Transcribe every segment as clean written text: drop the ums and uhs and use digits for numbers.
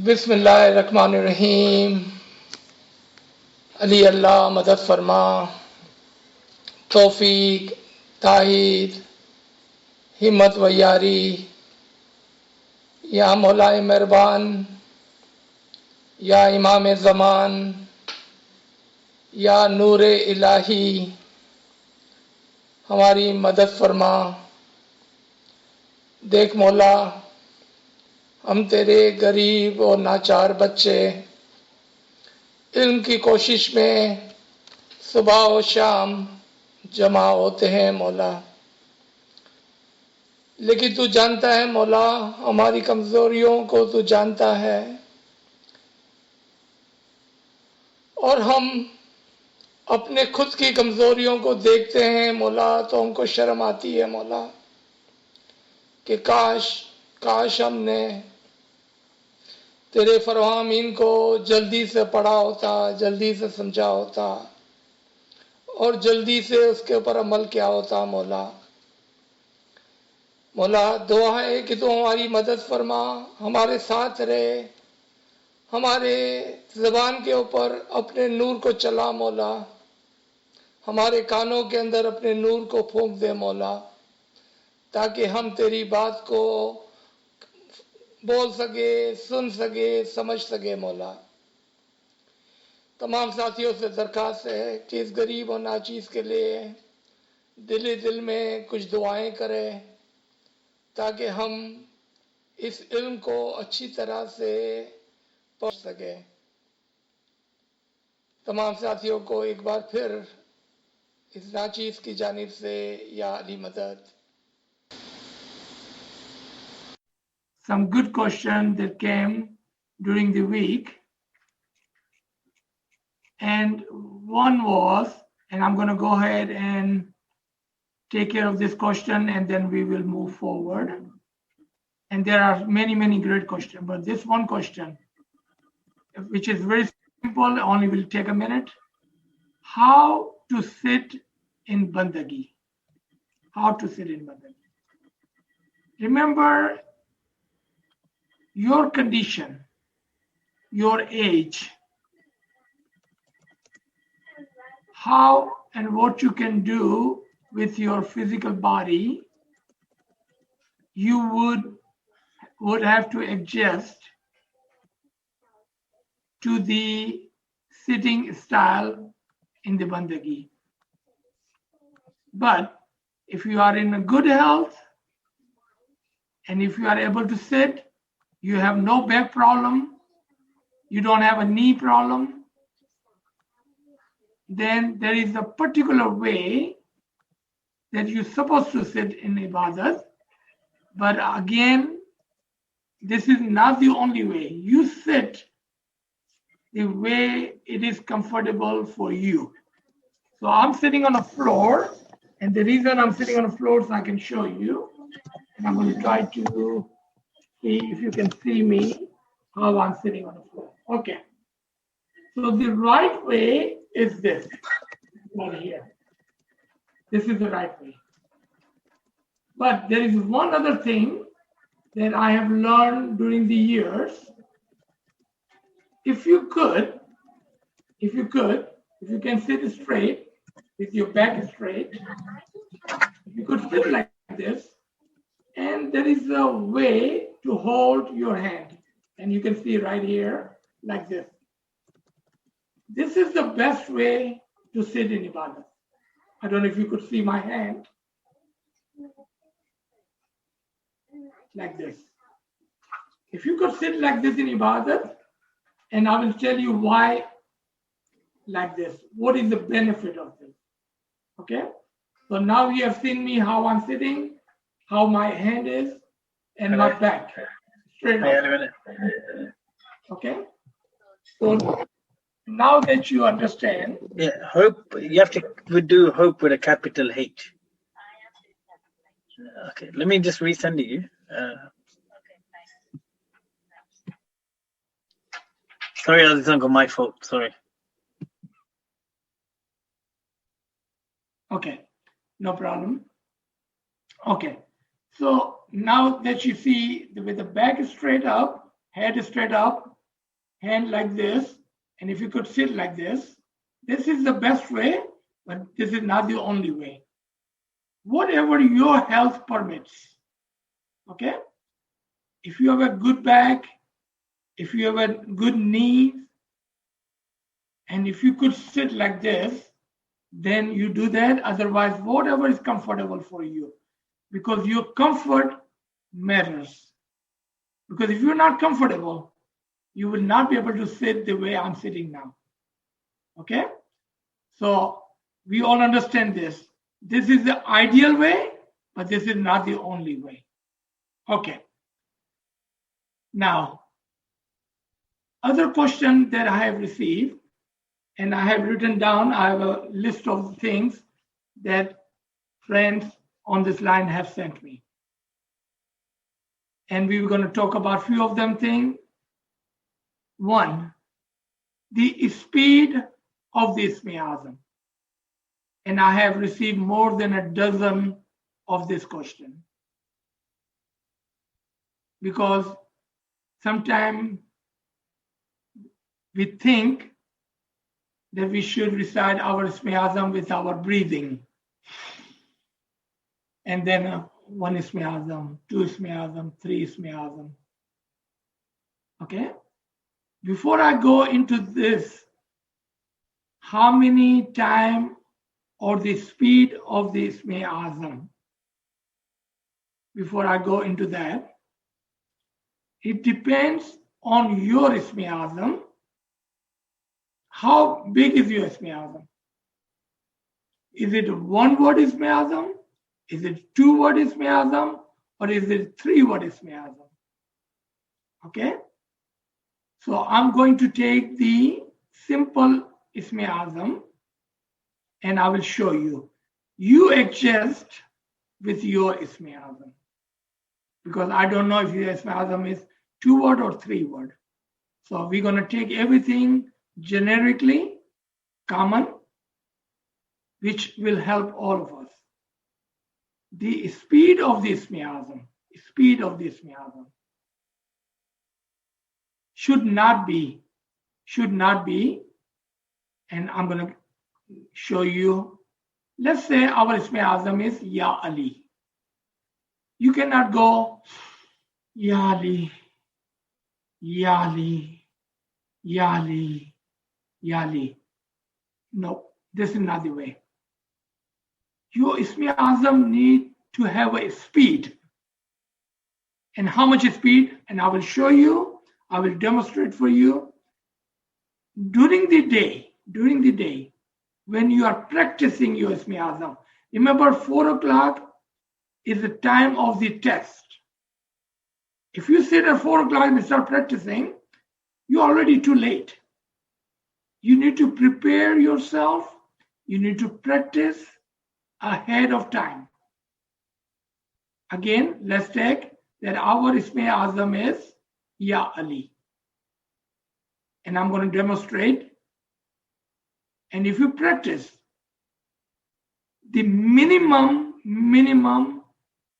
बिस्मिल्लाहिर्रहमानिर्रहीम। अली अल्लाह मदद फरमा, तौफीक, ताईद, हिम्मत व यारी, या मौलाए मेहरबान, या इमाम ज़मान, या नूर इलाही, हमारी मदद फरमा। देख मौला, हम तेरे गरीब और नाचार बच्चे इल्म की कोशिश में सुबह और शाम जमा होते हैं मौला, लेकिन तू जानता है मौला, हमारी कमजोरियों को तू जानता है, और हम अपने खुद की कमजोरियों को देखते हैं मौला तो हमको शर्म आती है मौला कि काश काश हमने तेरे फरमामीन को जल्दी से पढ़ा होता, जल्दी से समझा होता और जल्दी से उसके ऊपर अमल किया होता मौला। मौला दुआ है कि तू हमारी मदद फरमा, हमारे साथ रहे, हमारे ज़बान के ऊपर अपने नूर को चला मौला, हमारे कानों के अंदर अपने नूर को फूंक दे मौला, ताकि हम तेरी बात को बोल सके, सुन सके, समझ सके मौला। तमाम साथियों से दरखास्त है कि इस गरीब और नाचीज़ के लिए दिल में कुछ दुआएं करें ताकि हम इस इल्म को अच्छी तरह से पढ़ सके। तमाम साथियों को एक बार फिर इस नाचीज़ की जानिब से या अली मदद। Some good questions that came during the week, and one was, and I'm going to go ahead and take care of this question and then we will move forward. And there are many great questions, but this one question, which is very simple, only will take a minute: how to sit in bandagi. How to sit in bandagi. Remember your condition, your age, how and what you can do with your physical body. You would have to adjust to the sitting style in the bandagi. But if you are in a good health and if you are able to sit, you have no back problem, you don't have a knee problem, then there is a particular way that you're supposed to sit in Ibadat. But again, this is not the only way. You sit the way it is comfortable for you. So I'm sitting on a floor, and the reason I'm sitting on a floor so I can show you, and I'm going to try to see if you can see me how I'm sitting on the floor. Okay. So the right way is this, right here. This is the right way. But there is one other thing that I have learned during the years. If you can sit straight with your back straight, you could sit like this, and there is a way to hold your hand, and you can see right here like this. This is the best way to sit in Ibadat. I don't know if you could see my hand. Like this. If you could sit like this in Ibadat, and I will tell you why like this. What is the benefit of this? Okay? So now you have seen me how I'm sitting, how my hand is, and my back. Straight up. Okay? So now that you understand. Yeah, hope, you have to do hope with a capital H. Okay, let me just resend it you. Sorry, it's not my fault. Sorry. Okay, no problem. Okay, so now that you see with the back straight up head straight up, hand like this, and if you could sit like this is the best way, but this is not the only way. Whatever your health permits, okay? If you have a good back, if you have a good knee, and if you could sit like this, then you do that. Otherwise, whatever is comfortable for you, because your comfort matters. Because if you're not comfortable, you will not be able to sit the way I'm sitting now. Okay? So we all understand this. This is the ideal way, but this is not the only way. Okay. Now, other question that I have received, and I have written down, I have a list of things that friends on this line have sent me. And we were going to talk about a few of them things. One, the speed of the Ismi-Azam. And I have received more than a dozen of this question. Because sometimes we think that we should recite our Ismi-Azam with our breathing. And then one Ismi-Azam, two Ismi-Azam, three Ismi-Azam. Okay? Before I go into this, how many times or the speed of the Ismi-Azam, before I go into that, it depends on your Ismi-Azam. How big is your Ismi-Azam? Is it one word Ismi-Azam? Is it two word Ismi-Azam? Or is it three word Ismi-Azam? Okay? So I'm going to take the simple Ismi-Azam and I will show you. You adjust with your Ismi-Azam. Because I don't know if your Ismi-Azam is two word or three word. So we're going to take everything generically, common, which will help all of us. The speed of the Ismi-Azam, should not be, and I'm going to show you. Let's say our Ismi-Azam is Ya Ali. You cannot go Ya Ali, Ya Ali, Ya Ali, Ya Ali. No, this is not the way. Your Ismi-Azam need to have a speed. And how much speed? And I will show you, I will demonstrate for you. During the day, when you are practicing your Ismi-Azam, remember 4 o'clock is the time of the test. If you sit at 4 o'clock and start practicing, you're already too late. You need to prepare yourself. You need to practice ahead of time. Again, let's take that our Ismi-Azam is Ya Ali. And I'm going to demonstrate. And if you practice the minimum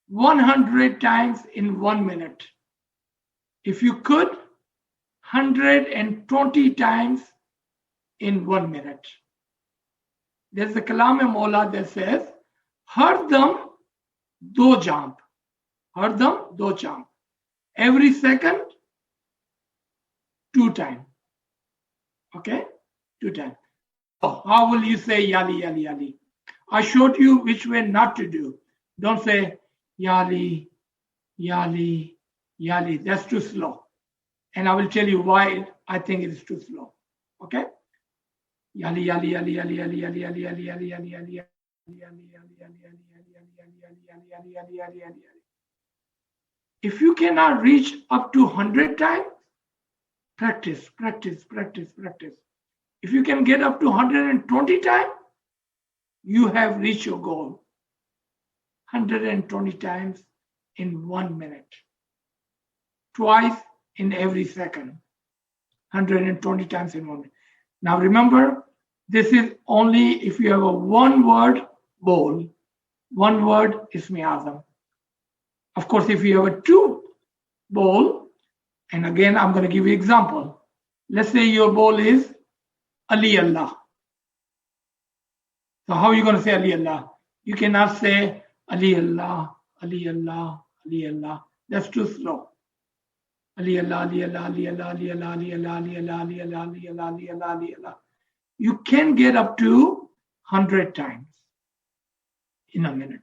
100 times in 1 minute. If you could, 120 times in 1 minute. There's a Kalam-e-Mawla that says, Hardam do jump. Hardam do jump. Every second, 2 times. Okay? 2 times. So how will you say Yali, Yali, Yali? I showed you which way not to do. Don't say Yali, Yali, Yali. That's too slow. And I will tell you why I think it is too slow. Okay? Yali, Yali, Yali, Yali, Yali, Yali, Yali, Yali, Yali, Yali, Yali, Yali. If you cannot reach up to 100 times, practice. If you can get up to 120 times, you have reached your goal. 120 times in 1 minute. Twice in every second. 120 times in 1 minute. Now remember, this is only if you have a one-word bowl. One word Ismi-Azam. Of course, if you have a 2 bowl, And again, I'm going to give you an example. Let's say your goal is Ali Allah. So how are you going to say Ali Allah? You cannot say Ali Allah, Ali Allah, Ali Allah. That's too slow. Ali Allah, Ali Allah, Ali Allah, Ali Allah, Ali Allah, Ali Allah, Ali Allah, Ali Allah, Ali Allah, Ali Allah. You can get up to 100 times in a minute.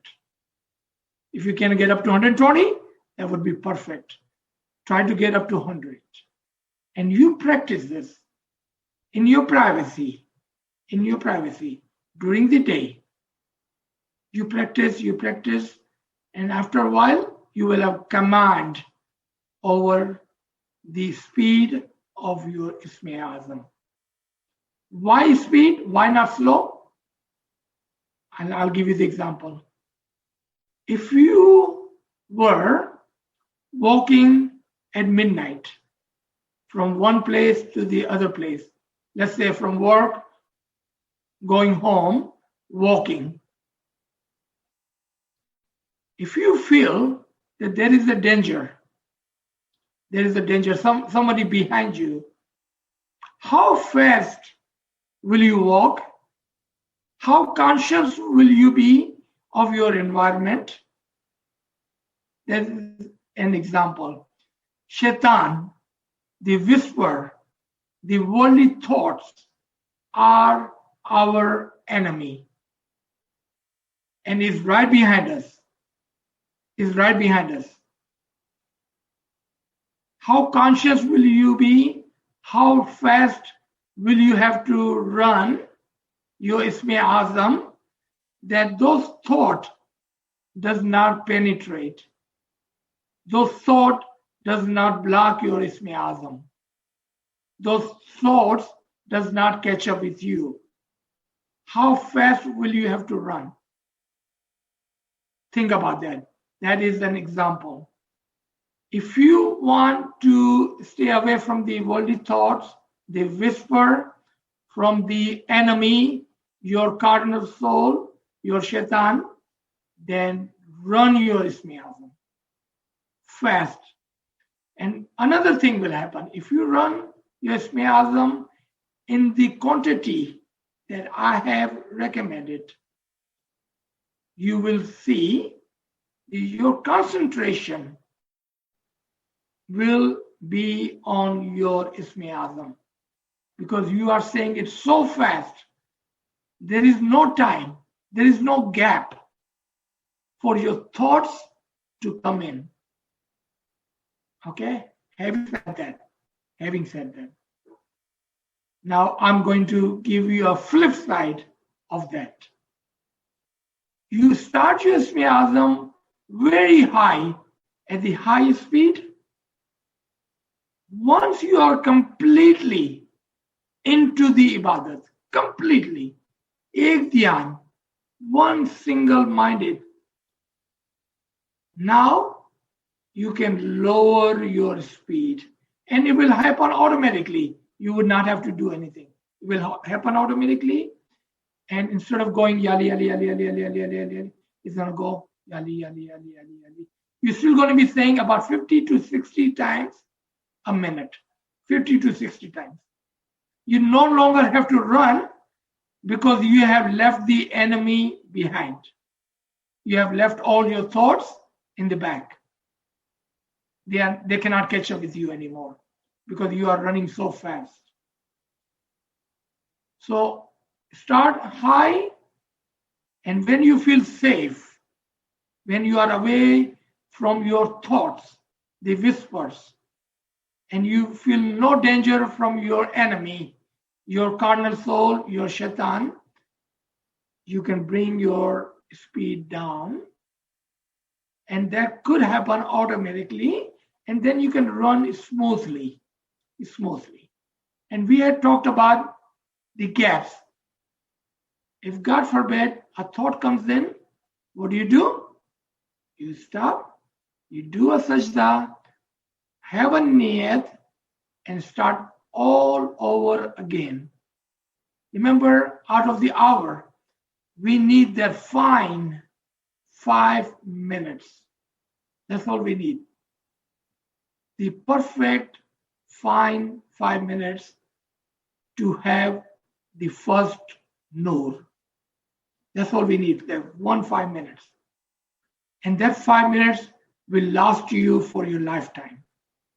If you can get up to 120, that would be perfect. Try to get up to 100. And you practice this in your privacy, during the day. You practice, and after a while, you will have command over the speed of your Ismi Azam. Why speed? Why not slow? And I'll give you the example. If you were walking at midnight from one place to the other place, let's say from work, going home, walking. If you feel that there is a danger, somebody behind you, how fast will you walk? How conscious will you be of your environment? That is an example. Shaitan, the whisper, the worldly thoughts are our enemy, and is right behind us. How conscious will you be? How fast will you have to run your Ismi Azam that those thoughts does not penetrate? Those thoughts does not block your Ismi Azam. Those thoughts does not catch up with you. How fast will you have to run? Think about that. That is an example. If you want to stay away from the worldly thoughts, the whisper from the enemy, your cardinal soul, your shaitan, then run your Ismi Azam fast. And another thing will happen. If you run your Ismi Azam in the quantity that I have recommended, you will see your concentration will be on your Ismi Azam, because you are saying it so fast. There is no time, there is no gap for your thoughts to come in. Okay? Having said that, now I'm going to give you a flip side of that. You start your Ismi Azam very high, at the highest speed. Once you are completely into the Ibadat, completely, ek dhyan, one single-minded, now you can lower your speed, and it will happen automatically. You would not have to do anything. It will happen automatically, and instead of going yali, yali, yali, yali, yali, yali, yali, yali, it's going to go yali, yali, yali, yali, yali. You're still going to be saying about 50 to 60 times a minute, 50 to 60 times. You no longer have to run because you have left the enemy behind. You have left all your thoughts in the back. They cannot catch up with you anymore because you are running so fast. So start high, and when you feel safe, when you are away from your thoughts, the whispers, and you feel no danger from your enemy, your carnal soul, your shaitan, you can bring your speed down, and that could happen automatically, and then you can run smoothly. And we had talked about the gaps. If God forbid a thought comes in, what do? You stop, you do a sajda, have a niyat, and start all over again. Remember, out of the hour, we need that fine 5 minutes. That's all we need. the perfect fine 5 minutes to have the first Noor. That's all we need, that 5 minutes. And that 5 minutes will last you for your lifetime.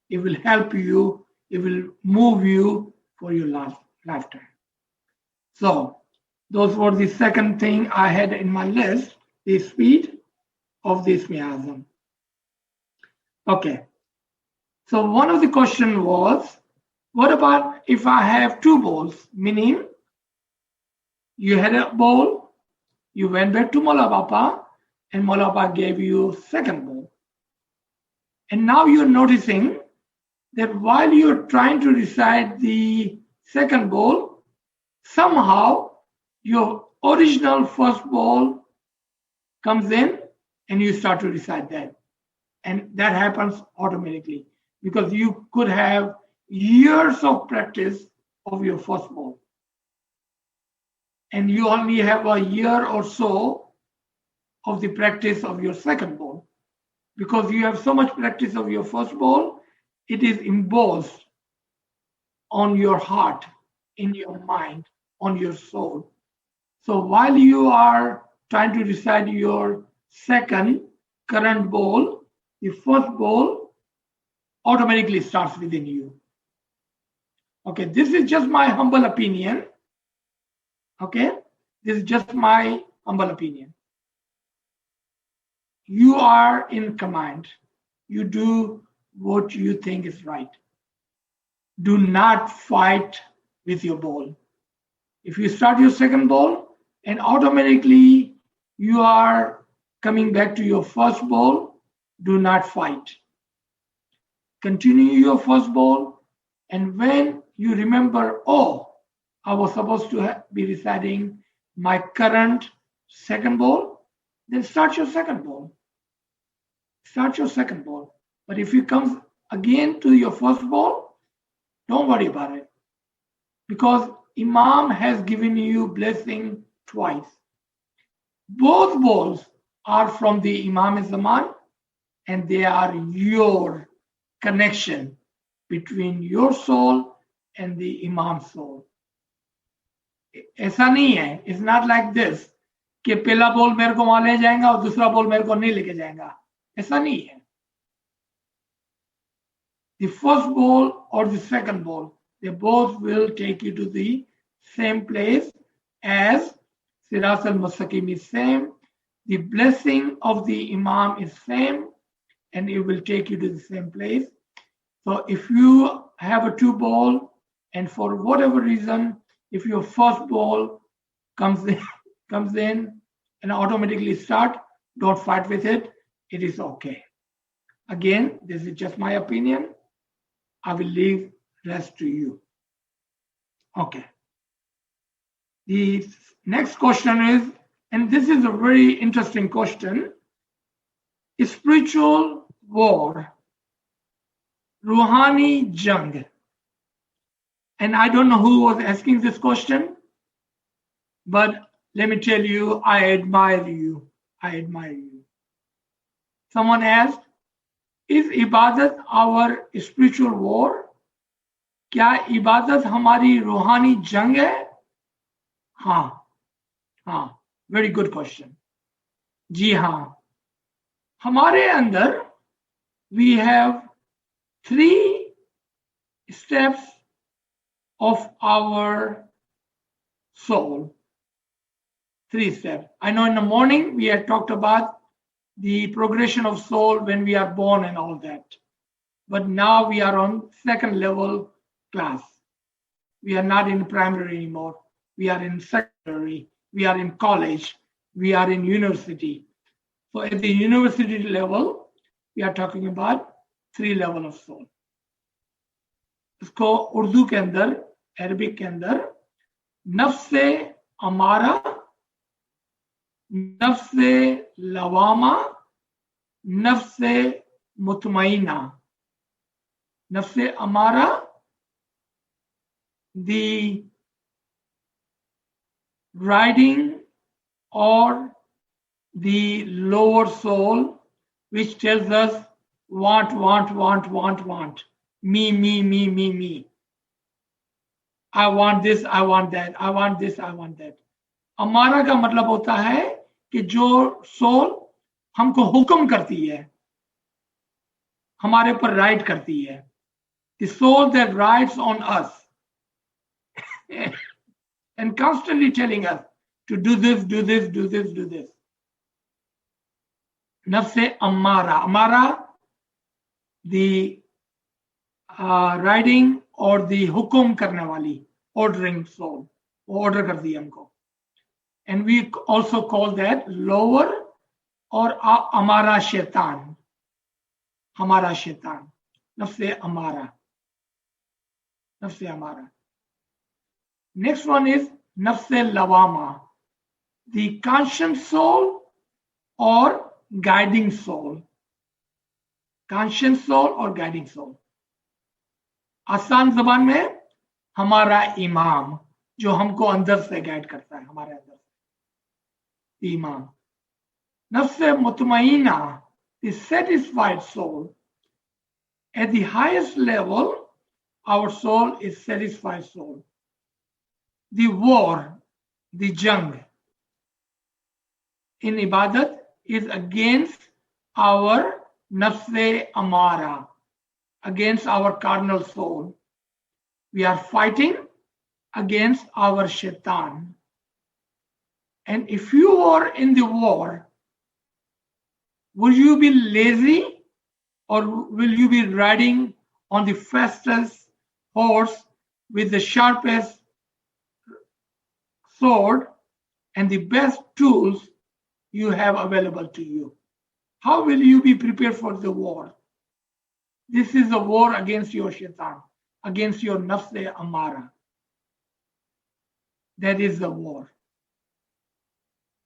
It will help you, it will move you for your lifetime. So those were the second thing I had in my list, the speed of this miasm. Okay. So one of the question was, what about if I have two bowls? Meaning, you had a bowl, you went back to Mola Bapa, and Mola Bapa gave you second bowl. And now you're noticing that while you're trying to recite the second bowl, somehow your original first bowl comes in and you start to recite that. And that happens automatically because you could have years of practice of your first bowl. And you only have a year or so of the practice of your second bowl. Because you have so much practice of your first bowl, it is embossed on your heart, in your mind, on your soul. So while you are trying to recite your second current bowl, the first bowl automatically starts within you. Okay, this is just my humble opinion. Okay, this is just my humble opinion. You are in command. You do what you think is right. Do not fight with your bowl. If you start your second bowl and automatically you are coming back to your first bowl, do not fight. Continue your first bowl, and when you remember, oh, I was supposed to be reciting my current second bowl, then start your second bowl. Start your second bowl. But if you come again to your first bowl, don't worry about it. Because Imam has given you blessing twice. Both bowls are from the Imam Zaman, and they are your connection between your soul and the Imam's soul. ऐसा नहीं है, it's not like this कि पहला बोल मेरे को वहां ले जाएगा और दूसरा बोल मेरे को नहीं लेके जाएगा. ऐसा नहीं है. The first bowl or the second bowl, they both will take you to the same place as Sirat al-Mustaqim is same. The blessing of the Imam is same, and it will take you to the same place. So if you have a two bowl, and for whatever reason, if your first bowl comes in and automatically start, don't fight with it. It is okay. Again, this is just my opinion. I will leave rest to you. Okay. The next question is, and this is a very interesting question, spiritual war, Ruhani Jang. And I don't know who was asking this question, but let me tell you, I admire you. I admire you. Someone asked, is Ibadat our spiritual war? क्या इबादत हमारी रूहानी जंग है? हाँ, very good question. जी हाँ, हमारे अंदर we have 3 steps of our soul. 3 steps. I know in the morning we had talked about the progression of soul when we are born and all that. But now we are on second level class. We are not in primary anymore. We are in secondary. We are in college. We are in university. So at the university level, we are talking about 3 levels of soul. इसको उर्दू के अंदर, Arabic के अंदर नफ्से अमारा, नफ्से लवामा, नफ्से मुतमईना. नफ्से अमारा, the riding or the lower soul, which tells us want. Me. I want this, I want that, I want this, I want that. अमारा का मतलब होता है कि जो सोल हमको हुक्म करती है, हमारे पर राइट करती है. The soul that rides on us and constantly telling us to do this. Nafse amara, the riding or the hukum karne wali, ordering soul, order kar diya हमको. And we also call that lower or amara shaitan. Nafse amara. Next one is nafse lawama, the conscious soul or guiding soul. Conscious soul or guiding soul. आसान जबान में हमारा इमाम, जो हमको अंदर से गाइड करता है, हमारे अंदर से इमाम. नफ्स मुतमईना, the satisfied soul. At the highest level, our soul is satisfied soul. The war, the jang in ibadat is against our nafse amara, against our carnal soul. We are fighting against our shaitan. And if you are in the war, will you be lazy or will you be riding on the fastest horse with the sharpest sword and the best tools you have available to you? How will you be prepared for the war? This is a war against your shaitan, against your nafse amara. That is the war.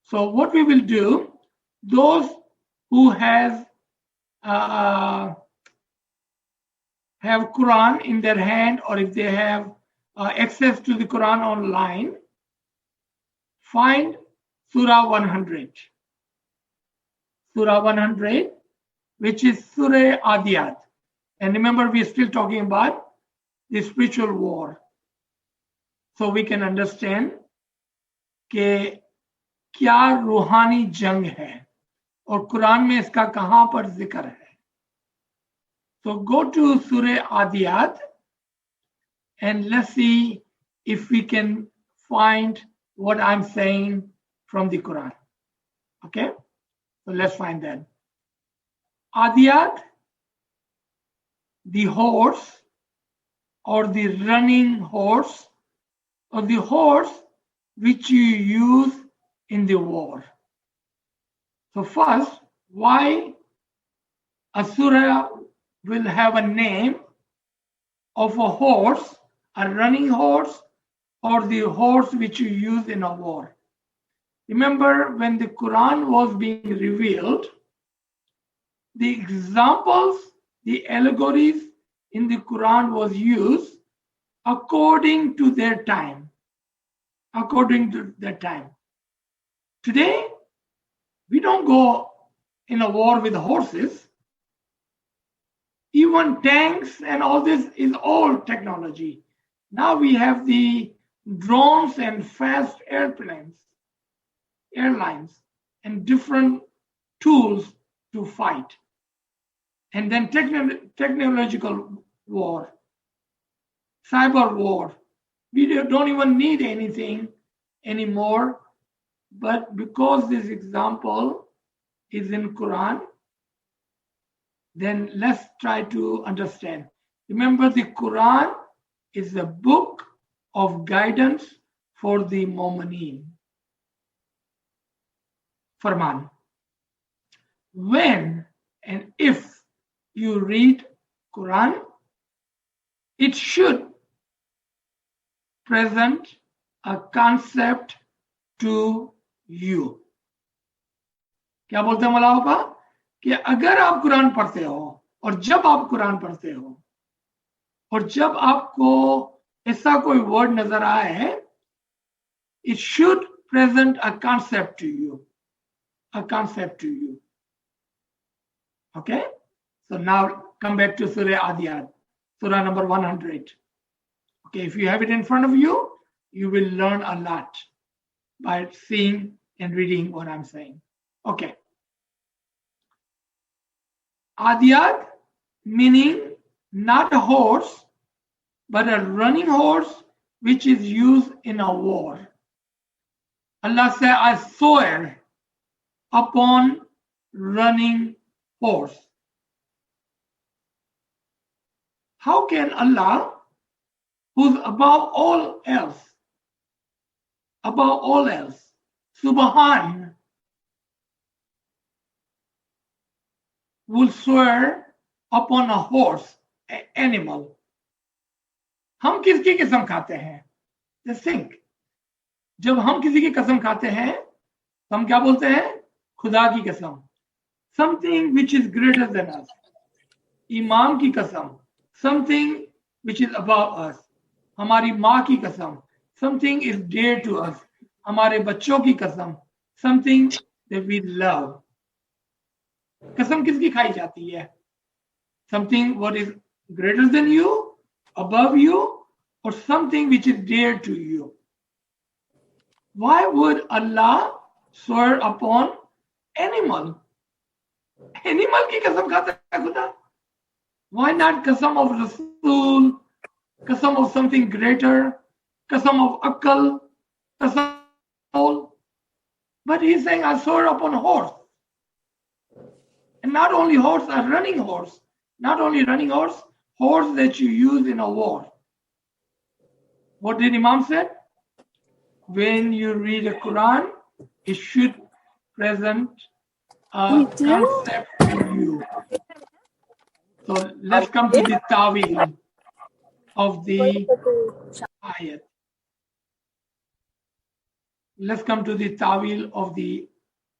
So what we will do, those who have Quran in their hand, or if they have access to the Quran online, find Surah 100. Surah 100, which is Surah Adiyat. And remember, we are still talking about the spiritual war. So we can understand कि क्या रूहानी जंग है और कुरान में इसका कहां पर जिक्र है. So go to Surah Adiyat and let's see if we can find what I'm saying from the Quran. Okay, so let's find that. Adiyat, the horse or the running horse or the horse which you use in the war. So first, why a surah will have a name of a horse, a running horse, or the horse which you use in a war? Remember, when the Quran was being revealed, the examples, the allegories in the Quran was used according to their time. Today, we don't go in a war with horses. Even tanks and all this is old technology. Now we have the drones and fast airlines, and different tools to fight. And then technological war, cyber war. We don't even need anything anymore, but because this example is in Quran, then let's try to understand. Remember, the Quran is a book of guidance for the Mu'mineen. Farman. When and if you read Quran, it should present a concept to you. क्या बोलते हैं मौला पापा कि अगर आप कुरान पढ़ते हो और जब आप कुरान पढ़ते हो और जब आपको ऐसा कोई वर्ड नजर आए, it should present a concept to you. Okay, So now come back to Surah Adiyat, Surah number 100. Okay, if you have it in front of you, you will learn a lot by seeing and reading what I'm saying. Okay. Adiyat meaning not a horse, but a running horse which is used in a war. Allah said, I swear upon running horse. How can Allah, who's above all else, Subhan, will swear upon a horse, an animal? हम किसकी कसम खाते हैं? Just think. जब हम किसी की कसम खाते हैं तो हम क्या बोलते हैं? खुदा की कसम. Something which is greater than us. इमाम की कसम. Something which is above us. हमारी माँ की कसम. Something is dear to us. हमारे बच्चों की कसम. Something that we love. कसम किसकी खाई जाती है? Something what is greater than you, above you, or something which is dear to you. Why would Allah swear upon animal? Animal की कसम खाता है खुदा. Why not कसम of Rasul, कसम of something greater, कसम of Akal, कसम of... But he's saying, I swear upon horse. And not only horse, a running horse. Not only running horse, horse that you use in a war. What did Imam say? When you read a Quran, it should present a concept to you. So let's come to the tawil of the ayat. Let's come to the tawil of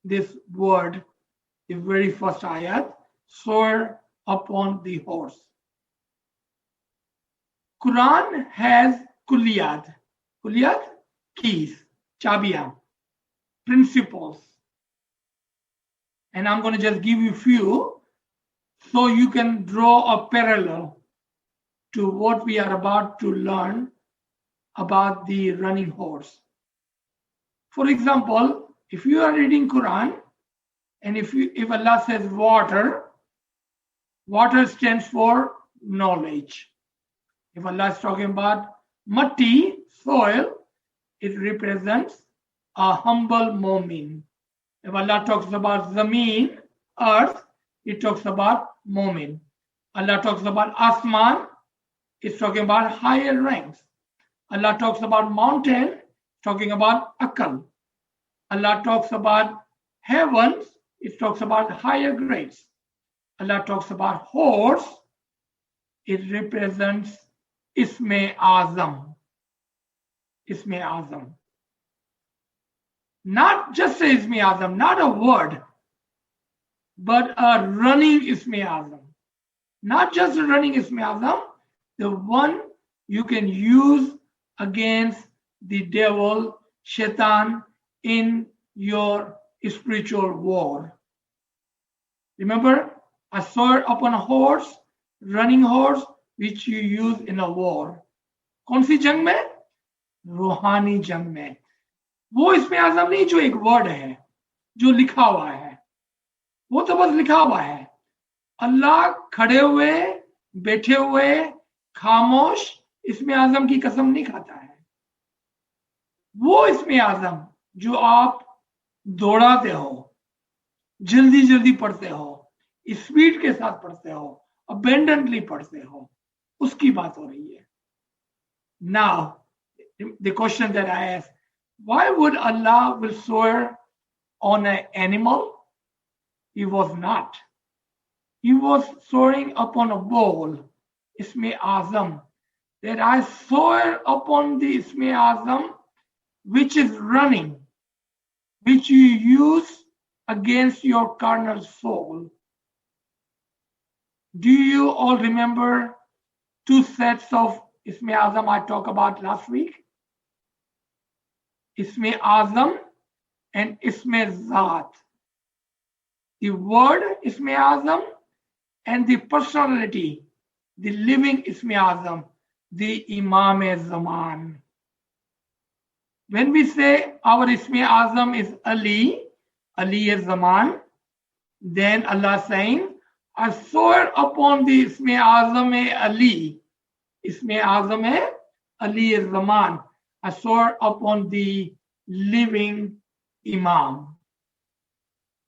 this word, the very first ayat, swear upon the horse. Quran has kulliyat. Kulliyat, keys, chabiyan, principles. And I'm going to just give you a few so you can draw a parallel to what we are about to learn about the running horse. For example, if you are reading Quran and if Allah says water, water stands for knowledge. If Allah is talking about matti, soil, it represents a humble mu'min. If Allah talks about zameen, earth, it talks about mu'min. Allah talks about asman, it's talking about higher ranks. Allah talks about mountain, talking about akal. Allah talks about heavens, it talks about higher grades. Allah talks about horse, it represents Isme Azam. Isme Azam. Not just a Isme Azam, not a word, but a running Isme Azam. Not just a running Isme Azam, the one you can use against the devil, shaitan, in your spiritual war. Remember, a sword upon a horse, running horse, which you use in a war. कौन सी जंग में? रूहानी जंग में. वो इसमें आज़म नहीं जो एक वर्ड है, जो लिखा हुआ है. वो तो बस लिखा हुआ है. अल्लाह खड़े हुए, बैठे हुए, खामोश इसमें आज़म की कसम नहीं खाता है. वो इसमें आज़म जो आप दौड़ाते हो, जल्दी जल्दी पढ़ते हो, स्पीड के साथ पढ़ते हो, abundantly पढ़ते हो, उसकी बात हो रही है. Now, the question that I asked, why would Allah will swear on an animal? He was not. He was swearing upon a bowl, Isme Azam, that I swear upon the Isme Azam, which is running, which you use against your carnal soul. Do you all remember two sets of Isme Azam I talked about last week? Isme Azam and Isme Zat. The word Isme Azam and the personality, the living Isme Azam, the Imam-e-Zaman. When we say our Isme Azam is Ali, Ali-e-Zaman, then Allah is saying, I swear upon the Isme Azam-e-Ali, Isme Azam-e-Ali-e-Zaman, I swear upon the living Imam.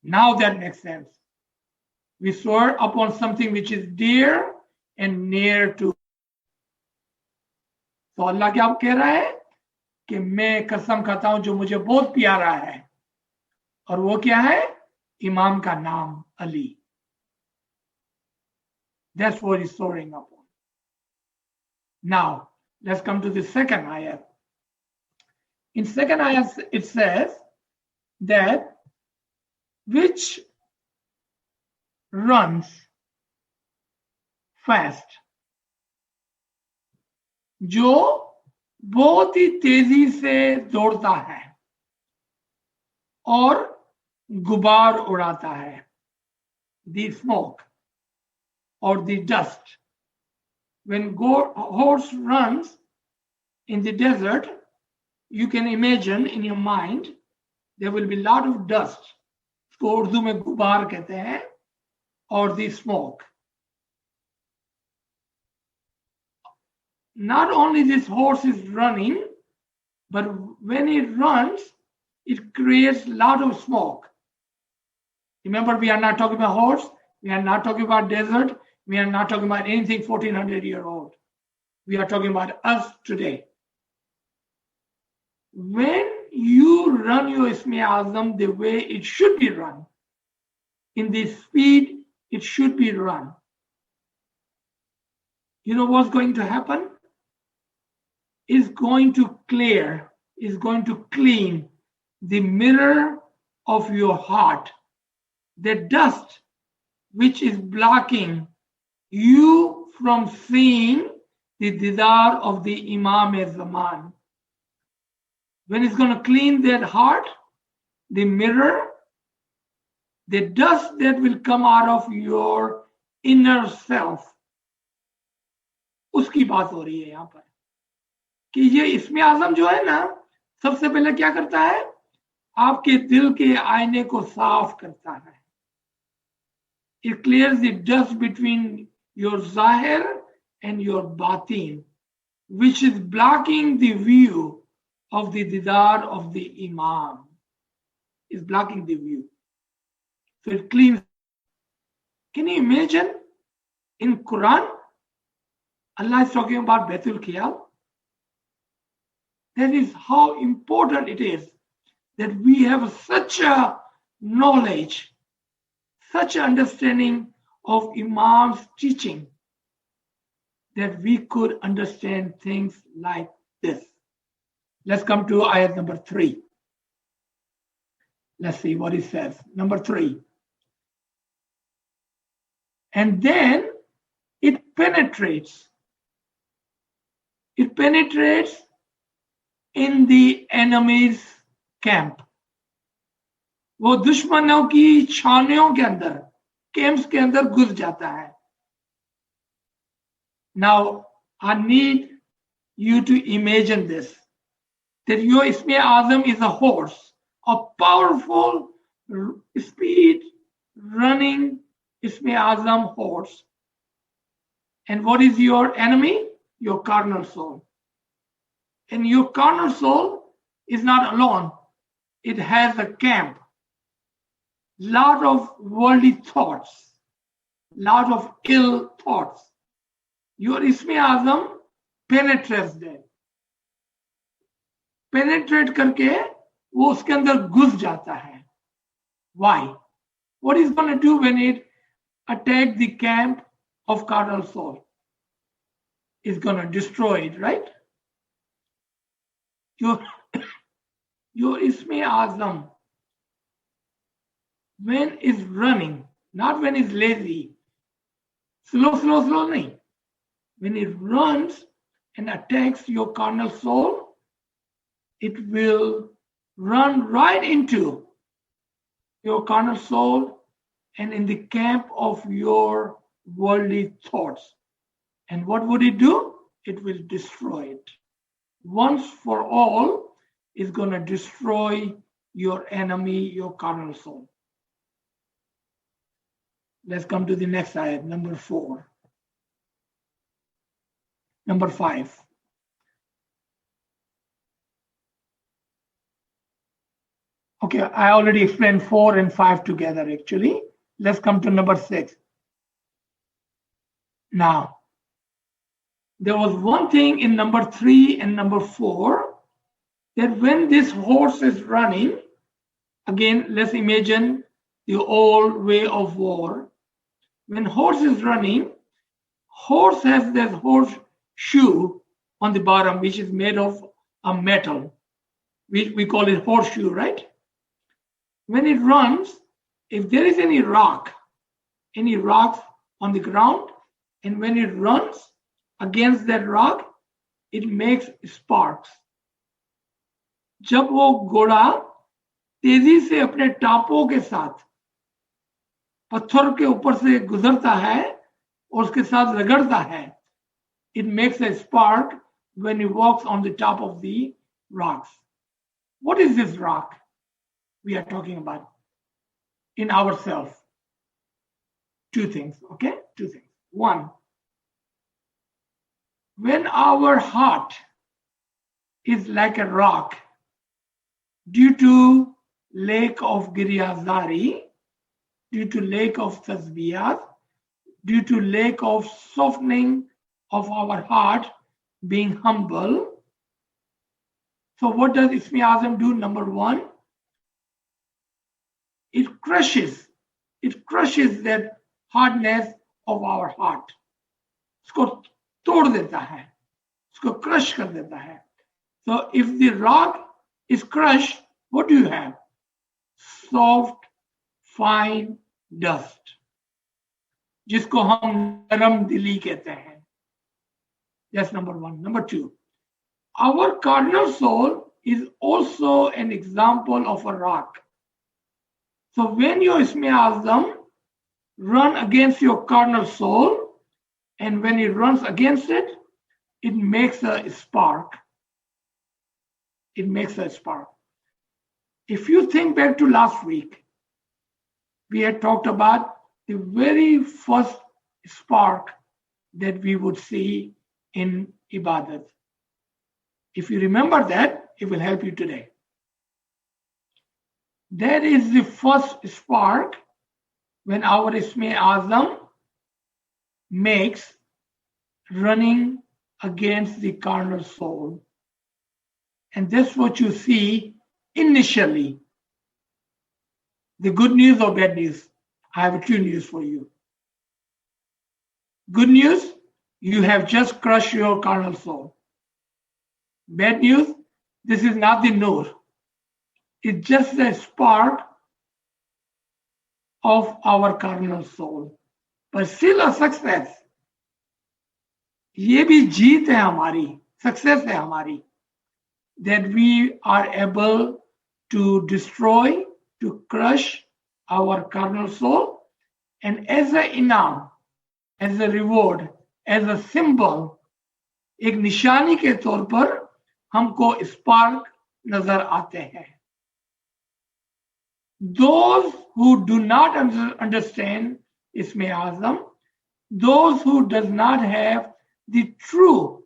Now that makes sense. We swear upon something which is dear and near to. तो अल्लाह क्या कह रहा है कि मैं कसम खाता हूं जो मुझे बहुत प्यारा है, और वो क्या है? इमाम का नाम Ali. That's what he's swearing upon. Now let's come to the second ayat. In second ayat it says that which runs fast, जो बहुत ही तेजी से दौड़ता है और गुबार उड़ाता है, the smoke or the dust. When horse runs in the desert, you can imagine in your mind there will be a lot of dust. उसको उर्दू में गुबार कहते हैं, or the smoke. Not only this horse is running, but when it runs, it creates a lot of smoke. Remember, we are not talking about horse, we are not talking about desert, we are not talking about anything 1400-year-old. We are talking about us today. When you run your Isme Azam the way it should be run, in the speed it should be run, you know what's going to happen? Is going to clear, is going to clean the mirror of your heart, the dust which is blocking you from seeing the didar of the Imam-e-Zaman. When it's going to clean that heart, the mirror, the dust that will come out of your inner self, उसकी बात हो रही है यहाँ पर कि ये इस्मे आजम जो है ना, सबसे पहले क्या करता है? आपके दिल के आईने को साफ करता है. It clears the dust between your zahir and your batin, which is blocking the view of the didar of the Imam. Is blocking the view. So it cleans. Can you imagine? In Quran, Allah is talking about Baitul Khiyal. That is how important it is that we have such a knowledge, such an understanding of Imam's teaching, that we could understand things like this. Let's come to ayat number 3. Let's see what it says. Number 3. And then it penetrates. It penetrates in the enemy's camp. वो दुश्मनों की छावनियों के अंदर, camps के अंदर घुस जाता है. Now, I need you to imagine this, that your Isme Azam is a horse, a powerful, speed running Isme Azam horse. And what is your enemy? Your carnal soul. And your carnal soul is not alone. It has a camp. Lot of worldly thoughts, lot of ill thoughts. Your Isme Azam penetrates them. Penetrate करके वो उसके अंदर घुस जाता है. Why? What is going to do when it attack the camp of carnal soul? It's going to destroy it, right? Your Isme Azam, when it's running, not when it's lazy, slow nahi. When it runs and attacks your carnal soul, it will run right into your carnal soul and in the camp of your worldly thoughts. And what would it do? It will destroy it. Once for all, it's going to destroy your enemy, your carnal soul. Let's come to the next ayat, number 4. Number 5. Okay, I already explained 4 and 5 together actually. Let's come to number 6. Now, there was one thing in number 3 and number 4 that when this horse is running, again, let's imagine the old way of war. When horse is running, horse has this horseshoe on the bottom, which is made of a metal. We call it horseshoe, right? When it runs, if there is any rocks on the ground, and when it runs against that rock, it makes sparks. जब वो घोड़ा तेजी से अपने टापों के साथ पत्थर के ऊपर से गुजरता है और उसके साथ रगड़ता है, it makes a spark when he walks on the top of the rocks. What is this rock we are talking about in ourselves? 2 things, okay? 2 things. 1, when our heart is like a rock due to lack of giryazari, due to lack of tasbiyat, due to lack of softening of our heart, being humble. So what does Ismi Azam do? Number 1, it crushes that hardness of our heart. उसको तोड़ देता है, उसको crush कर देता है. So if the rock is crushed, what do you have? Soft, fine dust, जिसको हम नरम दिली कहते हैं. That's number 1. Number 2, our carnal soul is also an example of a rock. So when your Ismi Azam run against your carnal soul, and when it runs against it, it makes a spark. It makes a spark. If you think back to last week, we had talked about the very first spark that we would see in Ibadat. If you remember that, it will help you today. That is the first spark when our Ismi Azam makes running against the carnal soul. And that's what you see initially. The good news or bad news? I have 2 news for you. Good news, you have just crushed your carnal soul. Bad news, this is not the nur. It's just a spark of our carnal soul. But still a success. ये भी जीत है हमारी, success है हमारी. That we are able to destroy, to crush our carnal soul, and as an inam, as a reward, as a symbol, एक निशानी के तौर पर हमको स्पार्क नजर आते हैं. Those who do not understand Ismi Azam, those who does not have the true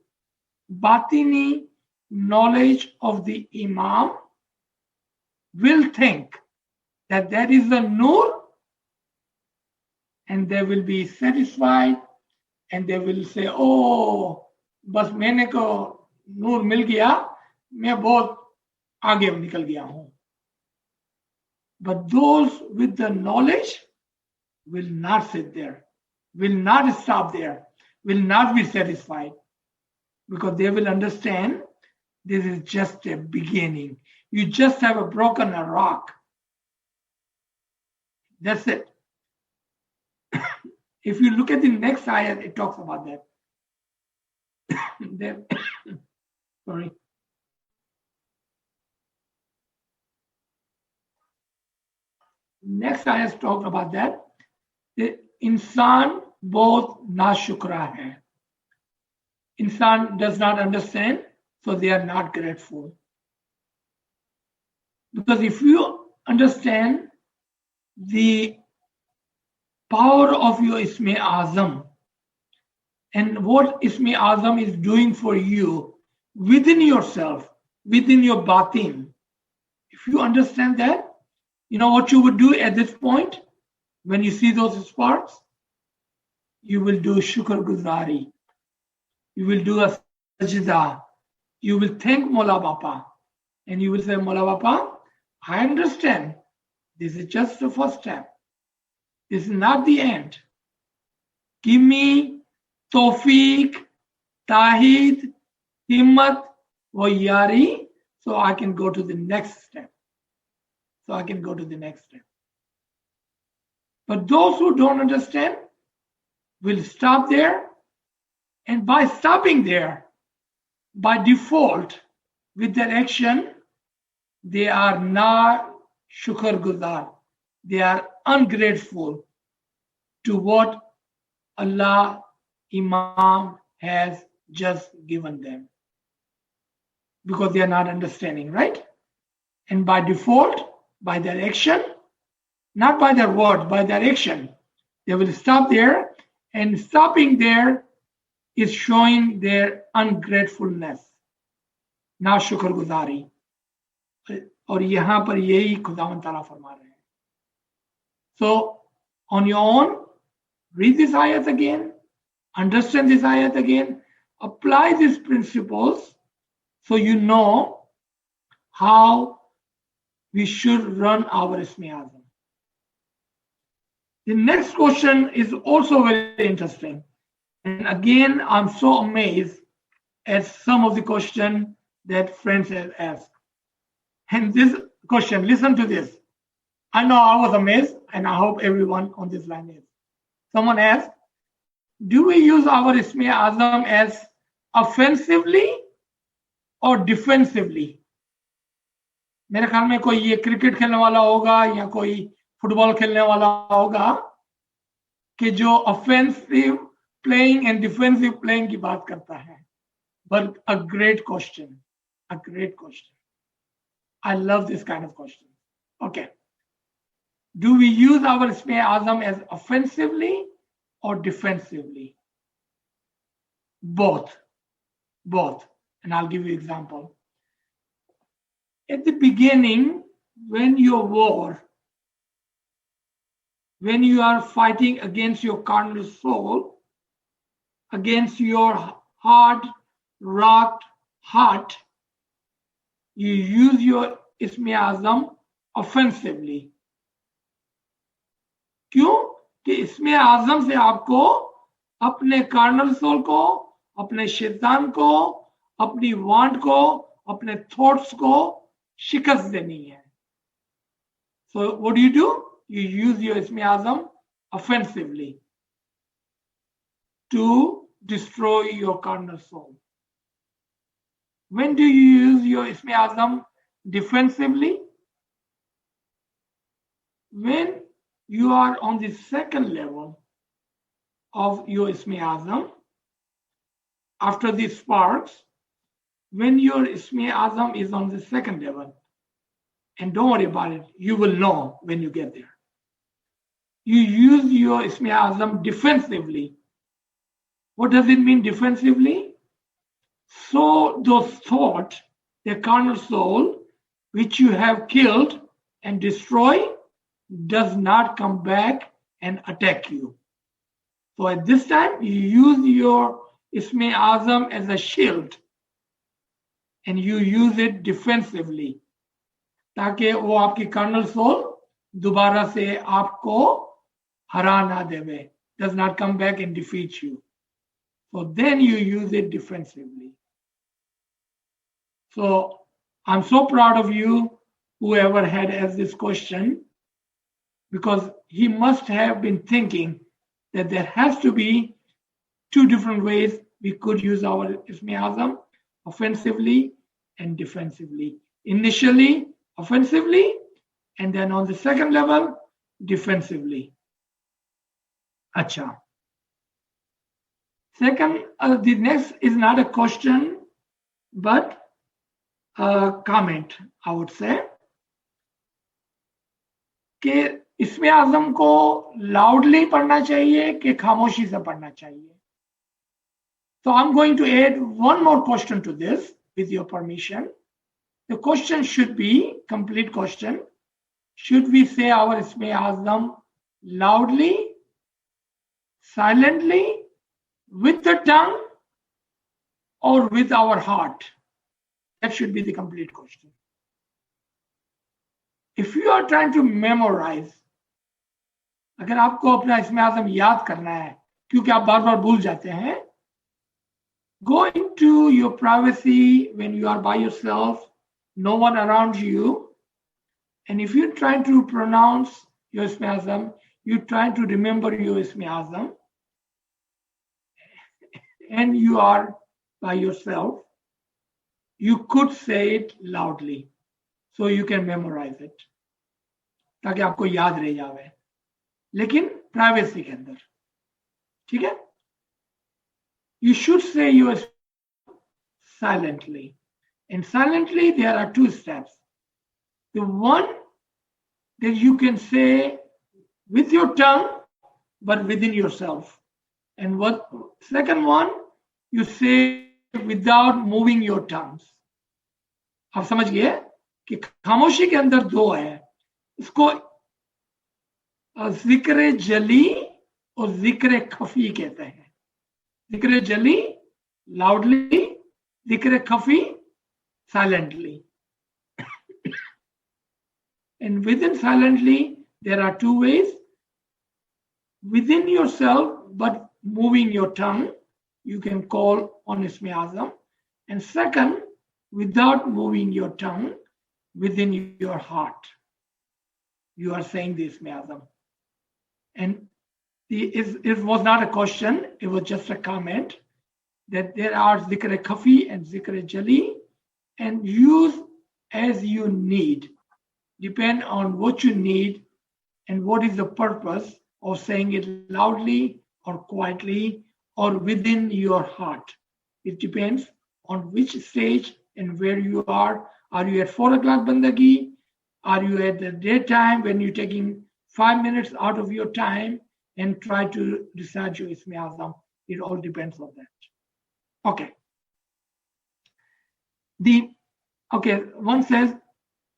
batini knowledge of the Imam, will think that that is the nur, and they will be satisfied, and they will say, oh, बस मैंने को नूर मिल गया, मैं बहुत आगे निकल गया हूं. But those with the knowledge will not sit there, will not stop there, will not be satisfied, because they will understand this is just a beginning. You just have broken a rock. That's it. If you look at the next ayat, it talks about that. Sorry. Next ayat talks about that. The insan both नाशुक्रा है. Insan does not understand, so they are not grateful. Because if you understand the power of your Isme Azam and what Isme Azam is doing for you within yourself, within your batin, if you understand that, you know what you would do at this point when you see those sparks? You will do shukr guzari. You will do a sajda. You will thank Mola Bapa. And you will say, Mola Bapa, I understand. This is just the first step. This is not the end. Give me tawfiq, tahid, himmat, wa yari, so I can go to the next step. But those who don't understand will stop there. And by stopping there, by default, with their action, they are not shukr guzar. They are ungrateful to what Allah Imam has just given them. Because they are not understanding, right? And by default, by their action, not by their word, by their action, they will stop there. And stopping there is showing their ungratefulness, ना शुक्रगुजारी. और यहाँ पर यही खुदावंद ताला फरमा रहे हैं. So on your own, read this ayat again, understand this ayat again, apply these principles so you know how we should run our Isme Azam. The next question is also very interesting. And again, I'm so amazed at some of the questions that friends have asked. And this question, listen to this. I know I was amazed, and I hope everyone on this line is. Someone asked, do we use our Isme Azam as offensively or defensively? मेरे ख्याल में कोई ये cricket खेलने वाला होगा या कोई फुटबॉल खेलने वाला होगा कि जो offensive playing and defensive playing की बात करता है. But a great question. I love this kind of question. Okay. Do we use our Isme Azam as offensively or defensively? Both. And I'll give you an example. At the beginning, when you are fighting against your carnal soul, against your hard, rocked heart, you use your Isme Azam offensively. क्यों? कि इसमें आजम से आपको अपने carnal soul को, अपने शैतान को, अपनी वांट को, अपने थॉट्स को शिकस्त देनी है. So what do? You use your Isme Azam offensively to destroy your carnal soul. When do you use your Isme Azam defensively? When you are on the second level of your Isme Azam, after these sparks, when your Isme Azam is on the second level, and don't worry about it, you will know when you get there. You use your Isme Azam defensively. What does it mean defensively? So those thoughts, the carnal soul, which you have killed and destroyed, does not come back and attack you. So at this time, you use your Isme Azam as a shield and you use it defensively, ताकि वो आपकी carnal soul दोबारा से आपको हरा ना देवे, does not come back and defeat you. So then you use it defensively. So I'm so proud of you, whoever had asked this question, because he must have been thinking that there has to be two different ways we could use our Isme Azam, offensively and defensively. Initially, offensively, and then on the second level, defensively. Acha. Second, the next is not a question, but a comment, I would say. कि इसमें आज़म को loudly पढ़ना चाहिए कि खामोशी से पढ़ना चाहिए. So I'm going to add one more question to this with your permission. The question should be, complete question, should we say our Isme Azam loudly, silently, with the tongue, or with our heart? That should be the complete question. If you are trying to memorize, अगर आपको अपना इसमें आज़म याद करना है क्योंकि आप बार बार भूल जाते हैं, go into your privacy when you are by yourself, no one around you, and if you're trying to pronounce your Isme Azam, you're trying to remember your Isme Azam, and you are by yourself, you could say it loudly so you can memorize it ताकि आपको याद रह जावे, लेकिन privacy के अंदर, ठीक है? You should say your silently, and silently there are two steps. The one that you can say with your tongue but within yourself, and what second one you say without moving your tongues. आप समझ गए कि खामोशी के अंदर दो है, इसको जिक्र जली और जिक्र खफी कहते हैं. जिक्र जली loudly, जिक्र खफी silently. And within silently there are two ways: within yourself but moving your tongue, you can call on Isme Azam, and second, without moving your tongue, within your heart, you are saying the Isme Azam. And it was not a question, it was just a comment that there are Zikr Khafi and Zikr Jali, and use as you need, depend on what you need and what is the purpose of saying it loudly or quietly or within your heart. It depends on which stage and where you are. Are you at 4 o'clock bandagi? Are you at the daytime when you're taking 5 minutes out of your time and try to recite your Isme Azam? It all depends on that. Okay. One says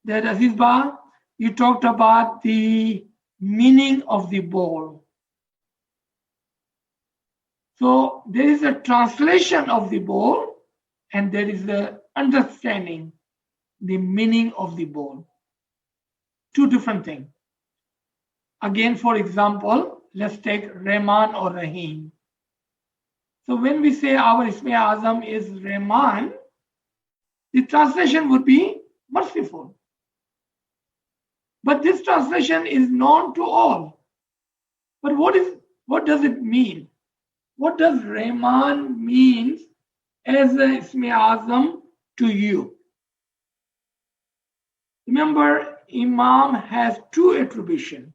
that Aziz Ba, you talked about the meaning of the bowl. So there is a translation of the bowl and there is the understanding the meaning of the bowl. Two different things. Again, for example, let's take Rahman or Rahim. So when we say our Isme Azam is Rahman, the translation would be merciful. But this translation is known to all. But what does it mean? What does Rahman means as an Isme Azam to you? Remember, Imam has two attributions.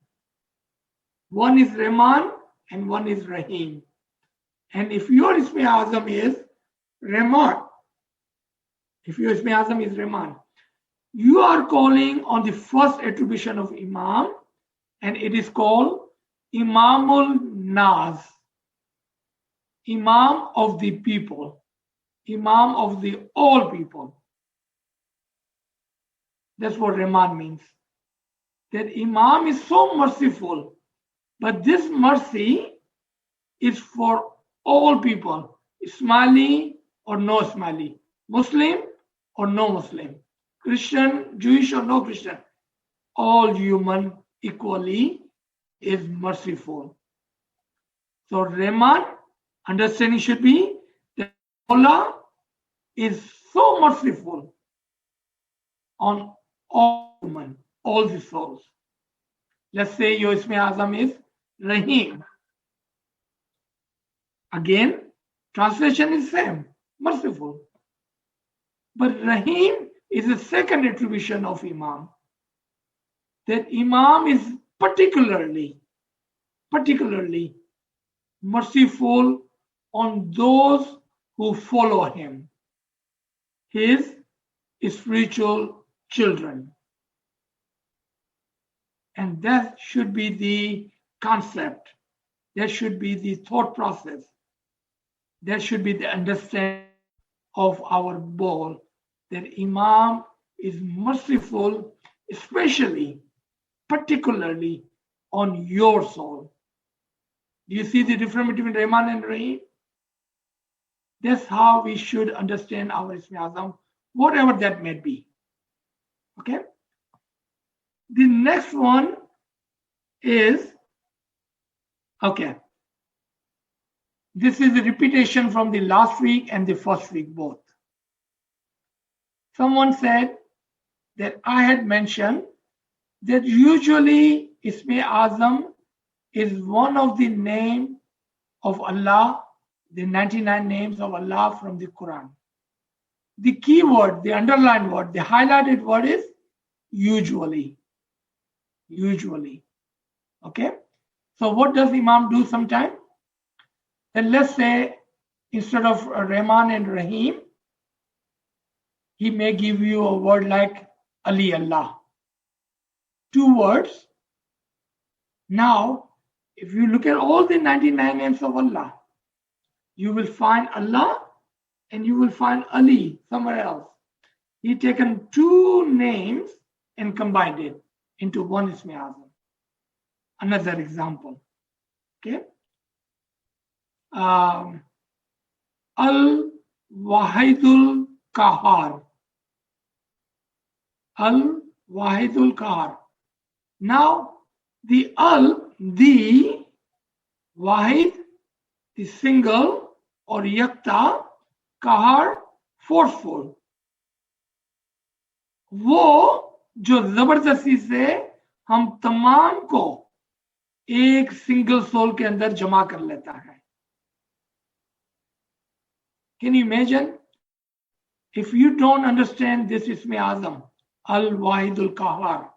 One is Rahman and one is Rahim. And if your Isme Azam is Rahman, if your Isme Azam is Rahman, you are calling on the first attribution of Imam, and it is called Imamul Nas, Imam of the people, Imam of the all people. That's what Rahman means. That Imam is so merciful, but this mercy is for all people, Ismaili or no Ismaili, Muslim or no Muslim, Christian, Jewish or no Christian, all human equally is merciful. So Rahman, understanding should be that Allah is so merciful on all human, all the souls. Let's say your Isme Azam is Rahim. Again, translation is same, merciful. But Rahim is a second attribution of Imam. That Imam is particularly merciful on those who follow him, his spiritual children. And that should be the concept. That should be the thought process. That should be the understanding of our goal, that Imam is merciful, especially, particularly on your soul. Do you see the difference between Rahman and Rahim? That's how we should understand our Ismi Azam, whatever that may be. Okay? The next one is, okay, this is a repetition from the last week and the first week both. Someone said that I had mentioned that usually Ismi Azam is one of the names of Allah, the 99 names of Allah from the Quran. The key word, the underlined word, the highlighted word is usually. Usually. Okay? So what does Imam do sometime? Then let's say instead of Rahman and Rahim, he may give you a word like Ali Allah. 2 words. Now, if you look at all the 99 names of Allah, you will find Allah and you will find Ali somewhere else. He taken 2 names and combined it into one Ismi Azam. Another example. Okay. Al-Wahidul Kahar. Al-Wahidul Kahar. Now, the Wahid, the single or Yakta, Kahar, forceful. वो जो जबरदस्ती से हम तमाम को एक single soul के अंदर जमा कर लेता है. Can you imagine? If you don't understand this Ismi Azam, Al-Wahidul Kahar,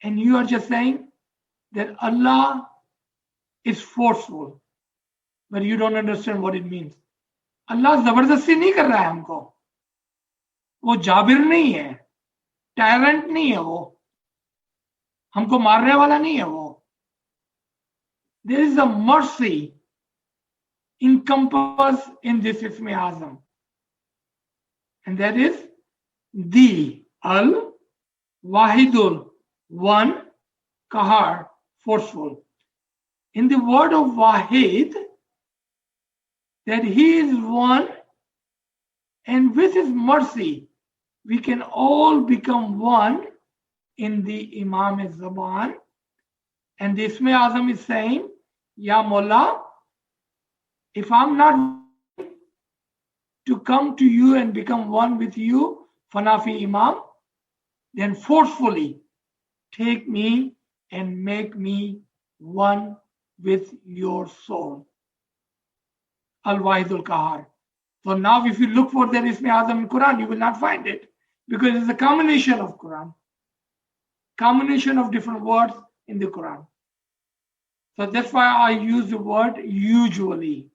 and you are just saying that Allah is forceful, but you don't understand what it means. Allah जबरदस्ती नहीं कर रहा है हमको. वो जाबिर नहीं है, टायरेंट नहीं है, वो हमको मारने वाला नहीं है वो. There is a mercy encompassed in this Ismi Azam, and that is the Al-Wahidul, one, Kahar, forceful. In the word of Wahid, that he is one, and with his mercy, we can all become one in the Imam Zaban. And the Ismi Azam is saying, Ya Mullah, if I'm not to come to you and become one with you, Fanafi Imam, then forcefully take me and make me one with your soul. Al-Wahidul Kahar. So now if you look for that Ismi Azam in Quran, you will not find it, because it's a combination of Quran. Combination of different words in the Quran. So that's why I use the word usually.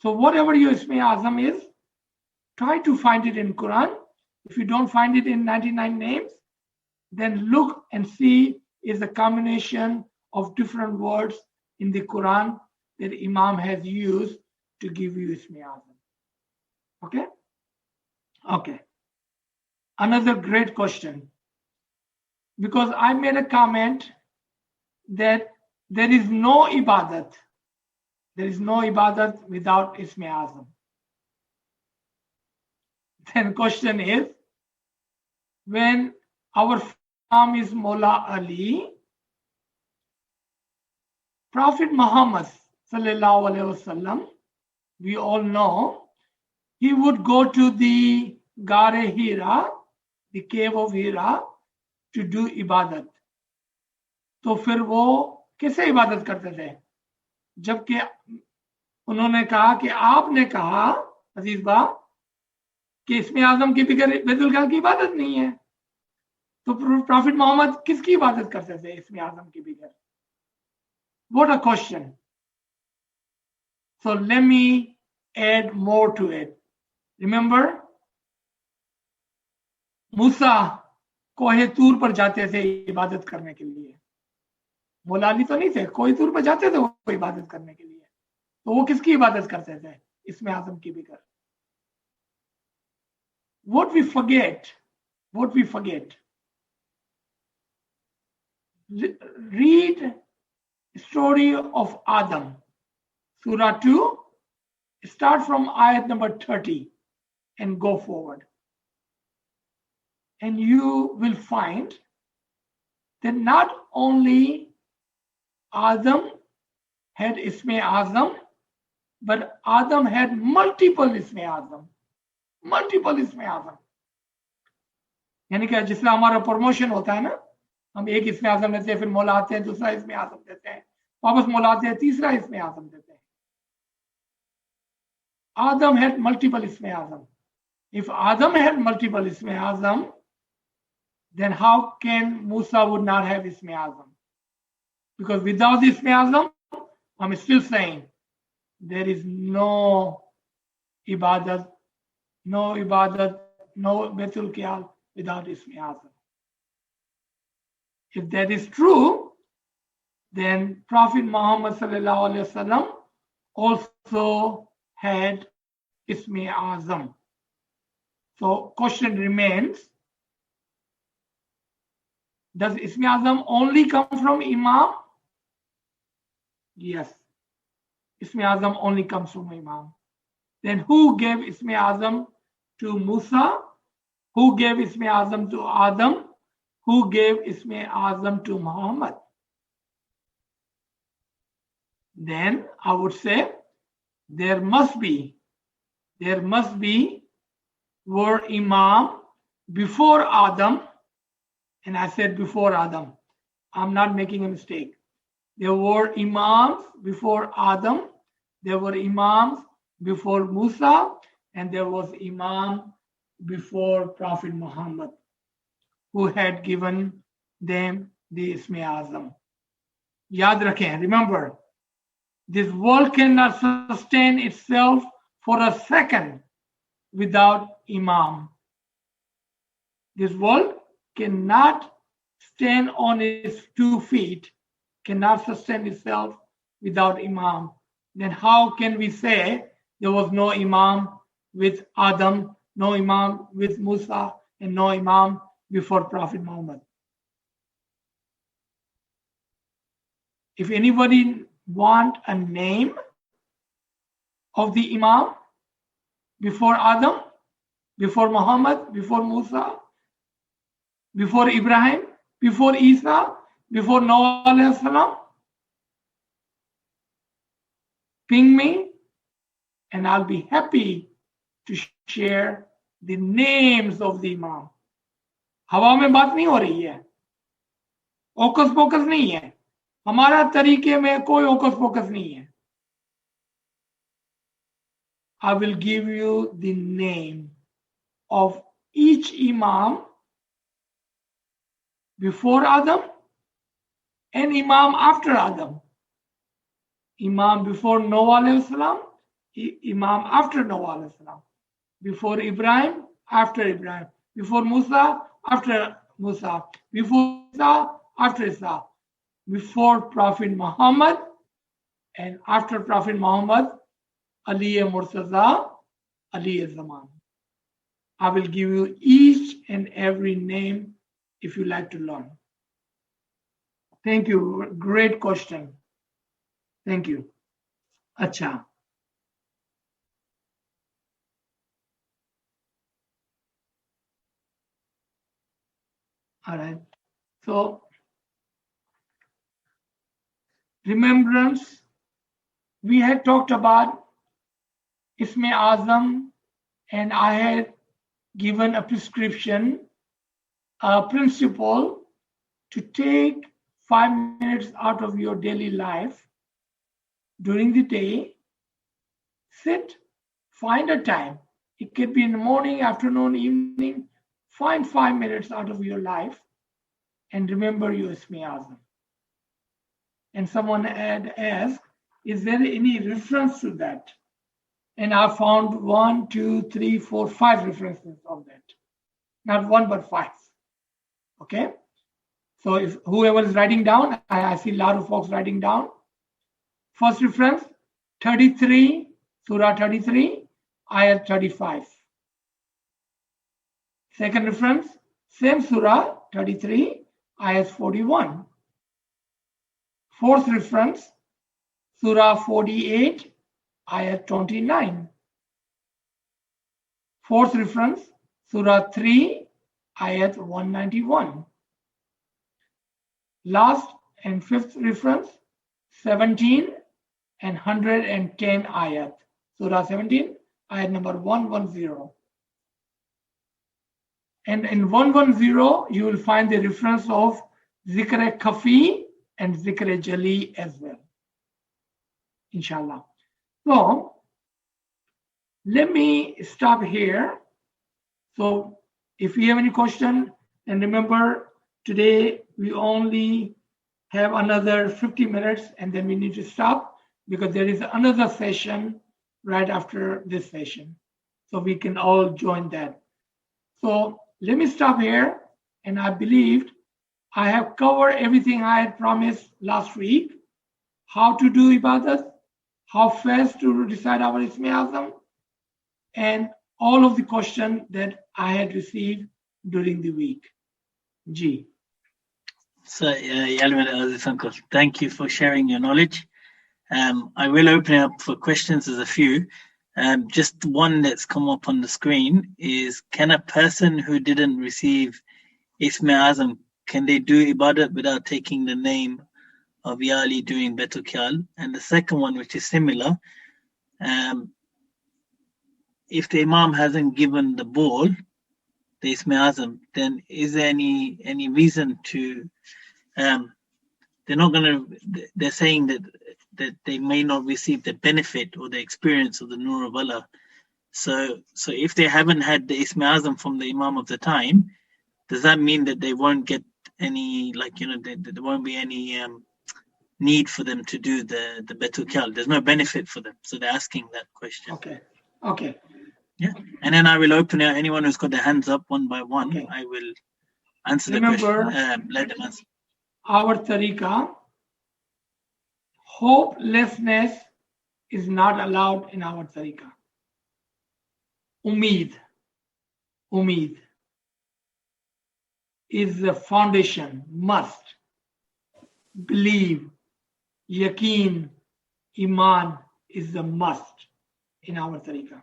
So whatever your Ismi Azam is, try to find it in Quran. If you don't find it in 99 names, then look and see is a combination of different words in the Quran that Imam has used to give you Ismi Azam. Okay? Okay. Another great question. Because I made a comment that there is no Ibadat. There is no Ibadat without Ismi Azam. Then question is, when our Imam is Mawla Ali, Prophet Muhammad sallallahu alaihi wasallam, we all know, he would go to the Gare Hira, the cave of Hira, to do Ibadat. तो फिर वो कैसे इबादत करते थे? जबकि उन्होंने कहा कि आपने कहा अजीज बा कि इसमें आजम के बगैर बैतुल खाल की इबादत नहीं है. तो प्रॉफिट मोहम्मद किसकी इबादत करते थे इसमें आजम के बगैर? What a question. So let me add more to it. Remember, मूसा कोहे तूर पर जाते थे इबादत करने के लिए. मौलानी तो नहीं थे, कोहे तूर पर जाते थे वो इबादत करने के लिए. तो वो किसकी इबादत करते थे? इसमें आज़म की भी कर. What we forget, read story of Adam, Surah 2, start from ayat number 30 and go forward. And you will find that not only Adam had Isme Azam, but Adam had multiple Isme Azam. यानी कि जिसमें हमारा promotion होता है ना, हम एक इसमें आजम देते हैं, फिर मौला आते हैं, दूसरा इसमें आजम देते हैं, वापस मौला आते हैं, तीसरा इसमें आजम देते हैं. Adam had multiple isme azam. If Adam had multiple isme azam, then how can Musa would not have isme azam? Because without isme azam, I'm still saying there is no ibadat, no Betul Qiyal without isme azam. If that is true, then Prophet Muhammad sallallahu alaihi wasallam also had Isme Azam. So question remains, does Isme Azam only come from Imam? Yes, Isme Azam only comes from Imam. Then who gave Isme Azam to Musa? Who gave Isme Azam to Adam? Who gave Isme Azam to Muhammad? Then I would say there must be were Imam before Adam, and I said before Adam. I'm not making a mistake. There were Imams before Adam, there were Imams before Musa, and there was Imam before Prophet Muhammad, who had given them the Isme Azam. Yaad rakhein, remember, this world cannot sustain itself for a second without Imam. This world cannot stand on its 2 feet, cannot sustain itself without Imam. Then how can we say there was no Imam with Adam, no Imam with Musa, and no Imam before Prophet Muhammad? If anybody want a name of the Imam before Adam, before Muhammad, before Musa, before Ibrahim, before Isa, before Noah alayhi salam, ping me and I'll be happy to share the names of the Imam. हवा में बात नहीं हो रही है, ओकस focus नहीं है, हमारा तरीके में कोई ओकस पोकस नहीं है. I will give you the name of each Imam before Adam and Imam after Adam. Imam before Noah alayhi salam, Imam after Noah alayhi salam. Before Ibrahim, after Ibrahim. Before Musa, after Musa. Before Isa, after Isa. Before Prophet Muhammad and after Prophet Muhammad, Ali Murtaza, Ali Zaman. I will give you each and every name if you like to learn. Thank you. Great question. Thank you. Acha. All right. So, remembrance, we had talked about Isme Azam, and I had given a prescription, a principle to take 5 minutes out of your daily life during the day. Sit, find a time. It could be in the morning, afternoon, evening. Find 5 minutes out of your life and remember your Isme Azam. And someone had asked, is there any reference to that? And I found 1, 2, 3, 4, 5 references of that. Not 1, but 5. Okay? So if whoever is writing down, I see a lot of folks writing down. First reference, 33, Surah 33, Ayat 35. Second reference, same Surah 33, Ayat 41. Fourth reference, Surah 48, Ayat 29. Fourth reference, Surah 3, Ayat 191. Last and fifth reference, 17 and 110 ayat. Surah 17, ayat number 110. And in 110, you will find the reference of Zikr Kafi and Zikr Jali as well. Inshallah. So, let me stop here. So, if you have any question, and remember, today we only have another 50 minutes and then we need to stop because there is another session right after this session. So we can all join that. So let me stop here. And I believed I have covered everything I had promised last week. How to do Ibadat, how fast to recite our Ismi Azam, and all of the questions that I had received during the week. G. So, Aziz Uncle, thank you for sharing your knowledge. I will open it up for questions. There's a few. Just one that's come up on the screen is, can a person who didn't receive Ismi Azam, can they do Ibadat without taking the name of Ya Ali doing Betul Kyal? And the second one, which is similar, if the Imam hasn't given the ball, the Ismi Azam, then is there any reason to they're saying that they may not receive the benefit or the experience of the Nur of Allah. So if they haven't had the Ismi Azam from the Imam of the time, does that mean that they won't get any, there won't be any need for them to do the Betul Kyal? There's no benefit for them. So they're asking that question. Okay. Yeah. And then I will open it. Anyone who's got their hands up one by one, okay, I will answer the question. Let them answer. Our tariqah, hopelessness is not allowed in our tariqah. Umeed is the foundation, must. Believe, yaqeen, iman is the must in our tariqah.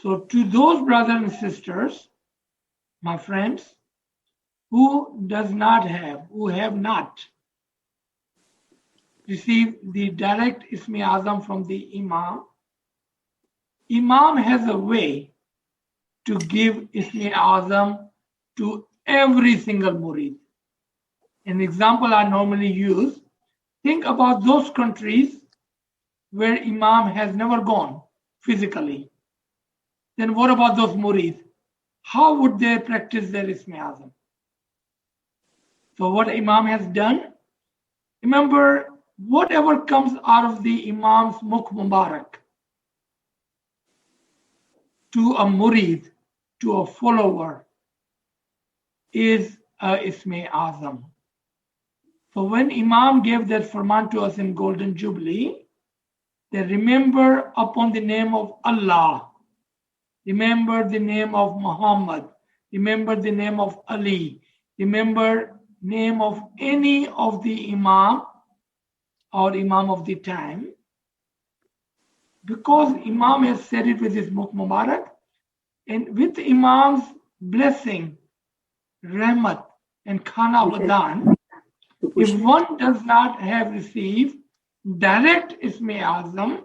So to those brothers and sisters, my friends, who have not received the direct Ismi Azam from the Imam has a way to give Ismi Azam to every single murid. An example I normally use, think about those countries where Imam has never gone physically. Then what about those murids? How would they practice their Ismi Azam? So what Imam has done, remember, whatever comes out of the Imam's Mukh Mubarak to a murid, to a follower, is a Ismi Azam. So when Imam gave that firman to us in Golden Jubilee, they remember upon the name of Allah, remember the name of Muhammad, remember the name of Ali, remember name of any of the Imam or Imam of the time, because Imam has said it with his Mukh Mubarak, and with Imam's blessing, Rahmat and Khana Wadan, if one does not have received direct Ismi Azam,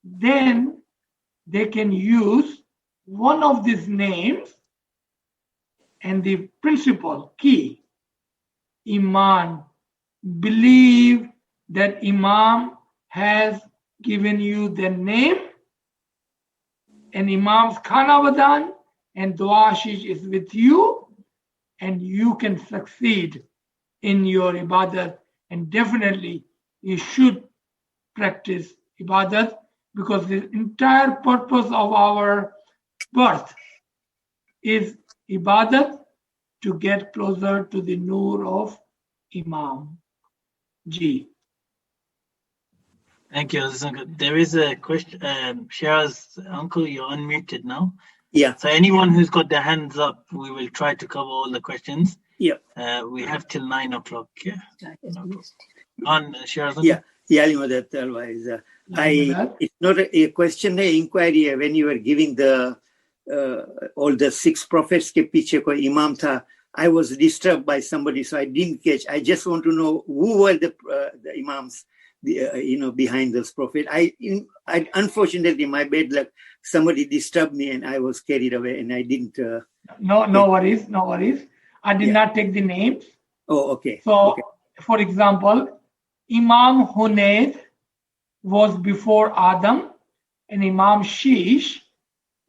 then they can use one of these names and the principle, key, Iman, believe that Imam has given you the name and Imam's Khana Wadan and Dua Ashish is with you, and you can succeed in your Ibadat, and definitely you should practice Ibadat, because the entire purpose of our birth is Ibadat, to get closer to the Noor of Imam. Ji. Thank you, Aziz Uncle. There is a question. Shiraz, Uncle, you're unmuted now. Yeah. So anyone who's got their hands up, we will try to cover all the questions. Yeah. We have till 9 o'clock. Yeah. On Shiraz. Yeah. Ibadat ALWAAZ. It's not a question, an inquiry. When you were giving the all the 6 prophets ke piche koi imam tha, I was disturbed by somebody, so I didn't catch. I just want to know who were the imams, behind those prophets. I unfortunately, my bad luck, somebody disturbed me and I was carried away and I didn't. No worries. I did not take the names. Oh, okay. So, okay. For example, Imam Hunayd was before Adam, and Imam Shish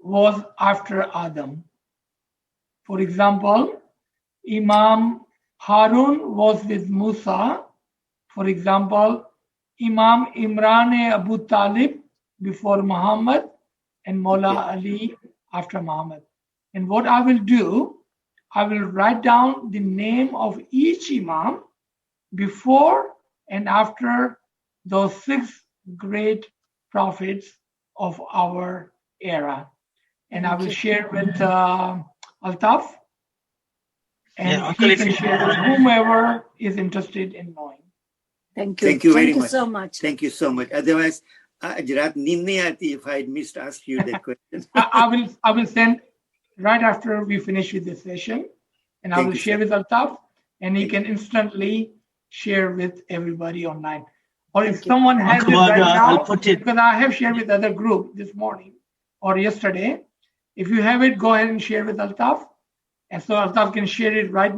was after Adam. For example, Imam Harun was with Musa. For example, Imam Imran Abu Talib before Muhammad, and Mawla Ali after Muhammad. And what I will do, I will write down the name of each Imam before and after those 6 great prophets of our era. And I will share with Altaf, and he can share with whomever is interested in knowing. Thank you. Thank you very much. So much. Thank you so much. Otherwise, Ajrat Ninni aati if I missed ask you that question. I will send right after we finish with this session, and I will share with Altaf, and he can instantly share with everybody online. Or if someone has it right now, because I have shared with other group this morning or yesterday, if you have it, go ahead and share with Altaf, and so Altaf can share it right now.